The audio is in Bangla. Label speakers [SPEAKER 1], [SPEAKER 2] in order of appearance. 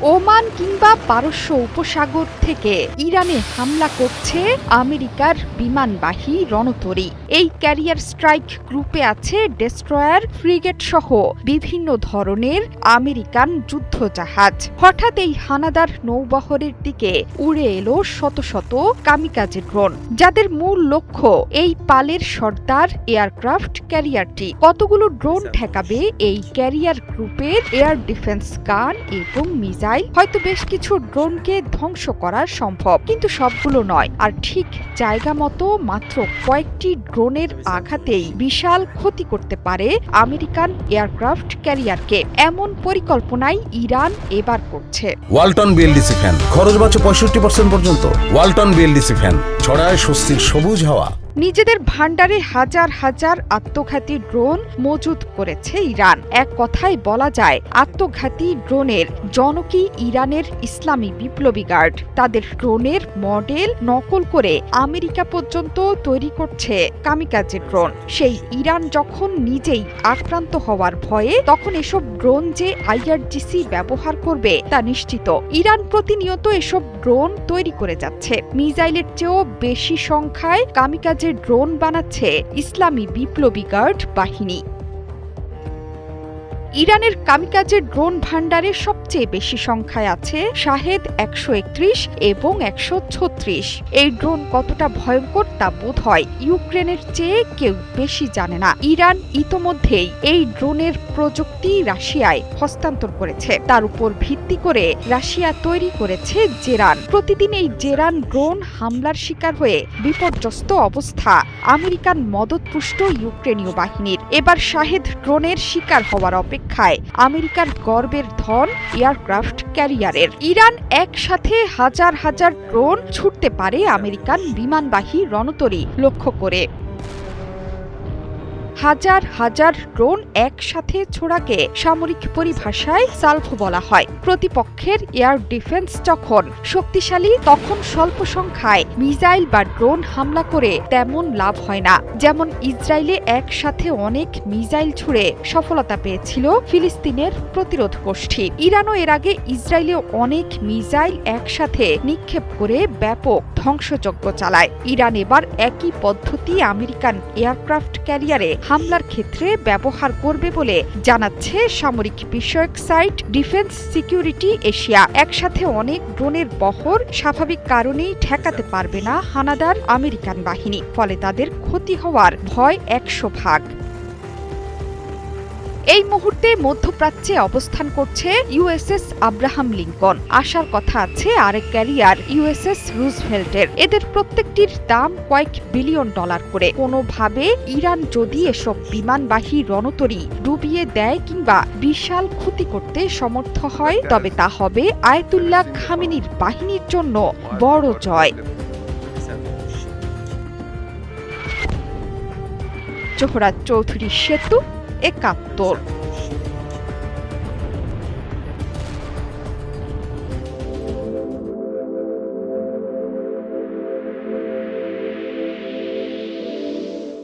[SPEAKER 1] ওমান কিংবা পারস্য উপসাগর থেকে ইরানে হামলা করছে আমেরিকার বিমানবাহী রণতরী। এই ক্যারিয়ার স্ট্রাইক গ্রুপে আছে ডেস্ট্রয়ার, ফ্রিগেট সহ বিভিন্ন ধরনের আমেরিকান যুদ্ধজাহাজ। হঠাৎ এই হানাদার নৌবহরের দিকে উড়ে এলো শত শত কামিকাজে ড্রোন, যাদের মূল লক্ষ্য এই পালের সর্দার এয়ারক্রাফট ক্যারিয়ারটি। কতগুলো ড্রোন ঠেকাবে এই ক্যারিয়ার গ্রুপের এয়ার ডিফেন্স গান এবং মিসাইল? হয়তো বেশ কিছু ড্রোনকে ধ্বংস করা সম্ভব, কিন্তু সবগুলো নয়। আর ঠিক জায়গা মতো মাত্র কয়েকটি ড্রোনের আঘাতেই বিশাল ক্ষতি করতে পারে আমেরিকান এয়ারক্রাফট ক্যারিয়ারকে। এমন পরিকল্পনাই ইরান এবার করছে।
[SPEAKER 2] ওয়ালটন বিএলডিসি ফ্যান, খরচ বাঁচে 65% পর্যন্ত। ওয়ালটন বিএলডিসি ফ্যান ছড়ায় স্বস্তির সবুজ হাওয়া।
[SPEAKER 1] নিজেদের ভান্ডারে হাজার হাজার আত্মঘাতী ড্রোন মজুদ করেছে ইরান। এক কথায় বলা যায়, আত্মঘাতী ড্রোনের জনকই ইরানের ইসলামী বিপ্লবী গার্ড। তাদের ড্রোনের মডেল নকল করে আমেরিকা পর্যন্ত তৈরি করছে কামিকাজে ড্রোন। সেই ইরান যখন নিজেই আক্রান্ত হওয়ার ভয়ে, তখন এসব ড্রোন যে আইআরজিসি ব্যবহার করবে তা নিশ্চিত। ইরান প্রতিনিয়ত এসব ড্রোন তৈরি করে যাচ্ছে। মিসাইলের চেয়েও বেশি সংখ্যায় কামিকাজে ড্রোন বানাচ্ছে ইসলামী বিপ্লবী গার্ড বাহিনী। ইরানের কামিকাজে ড্রোন ভান্ডারে সবচেয়ে বেশি সংখ্যায় আছে শাহেদ 131 এবং 136। এই ড্রোন কতটা ভয়ঙ্কর তা বোধ হয় ইউক্রেনের চেয়ে কেউ বেশি জানে না। ইরান ইতোমধ্যেই এই ড্রোনের প্রযুক্তি রাশিয়ায় হস্তান্তর করেছে। তার উপর ভিত্তি করে রাশিয়া তৈরি করেছে জেরান। প্রতিদিন এই জেরান ড্রোন হামলার শিকার হয়ে বিপর্যস্ত অবস্থা আমেরিকান মদতপুষ্ট ইউক্রেনীয় বাহিনীর। এবার শাহেদ ড্রোনের শিকার হওয়ার অপেক্ষায় আমেরিকার গর্বের ধন এয়ারক্রাফট ক্যারিয়ারের। ইরান একসাথে হাজার হাজার ড্রোন ছুটতে পারে আমেরিকান বিমানবাহী রণতরী লক্ষ্য করে। হাজার হাজার ড্রোন একসাথে ছোড়াকে সামরিক পরিভাষায় সালভ বলা হয়। প্রতিপক্ষের এয়ার ডিফেন্স যখন শক্তিশালী, তখন স্বল্প সংখ্যায় মিসাইল বা ড্রোন হামলা করে তেমন লাভ হয় না। যেমন ইসরায়েলে একসাথে অনেক মিসাইল ছুড়ে সফলতা পেয়েছিল ফিলিস্তিনের প্রতিরোধ গোষ্ঠী। ইরানও এর আগে ইসরায়েলে অনেক মিসাইল একসাথে নিক্ষেপ করে ব্যাপক ধ্বংসযজ্ঞ চালায়। ইরান এবার একই পদ্ধতি আমেরিকান এয়ারক্রাফট ক্যারিয়ারে হামলার ক্ষেত্রে ব্যবহার করবে বলে জানাচ্ছে সামরিক বিষয়ক সাইট ডিফেন্স সিকিউরিটি এশিয়া। একসাথে অনেক ড্রোনের বহর স্বাভাবিক কারণেই ঠেকাতে পারবে না হানাদার আমেরিকান বাহিনী, ফলে তাদের ক্ষতি হওয়ার ভয় 100 ভাগ। এই মুহূর্তে মধ্যপ্রাচ্যে অবস্থান করছে ইউএসএস আব্রাহাম লিঙ্কন। আসার কথা আছে আরেক ক্যারিয়ার ইউএসএস রুজভেল্টের। এদের প্রত্যেকটির দাম কয়েক বিলিয়ন ডলার করে। কোনোভাবে ইরান যদি এসব বিমানবাহী রণতরী ডুবিয়ে দেয় কিংবা বিশাল ক্ষতি করতে সমর্থ হয়, তবে তা হবে আয়াতুল্লাহ খামেনির বাহিনীর জন্য বড় জয়। জোহরা চৌধুরী সেতু, ৭১।